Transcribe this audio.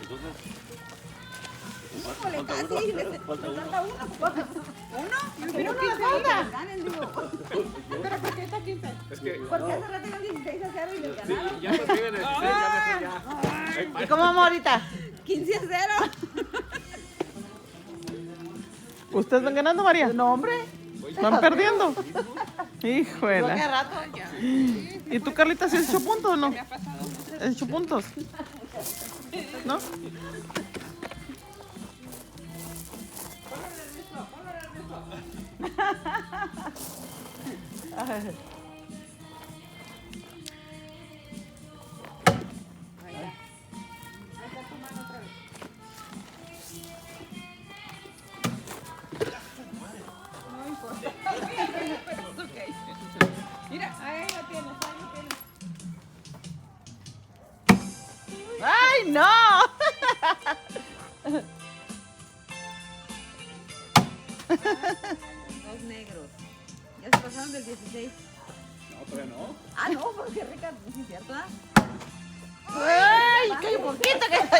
Entonces, Híjole, falta casi. uno, falta uno. Falta uno. ¿Uno? Pero Uno ¿qué le falta? ganen, digo. Pero ¿por qué está 15? Es que Porque hace rato iban 16-0 y les sí, ganaron. ya me fui en el 16, ya me fui ya. ¿Y cómo vamos ahorita? 15-0. ¿Ustedes van ganando, María? No, hombre. ¿Van perdiendo? ¿Yo qué Híjole. rato? ¿Y tú, Carlita, si has hecho puntos o no? Me ha pasado. ¿Has hecho puntos? ¿No? Mira, ahí lo tienes, ahí lo tienes. ¡Ay, no! Dos negros. Ya se pasaron del 16. No, todavía no. Ah, no, porque Ricardo, ¿no es cierto? ¡Ay, qué poquito que está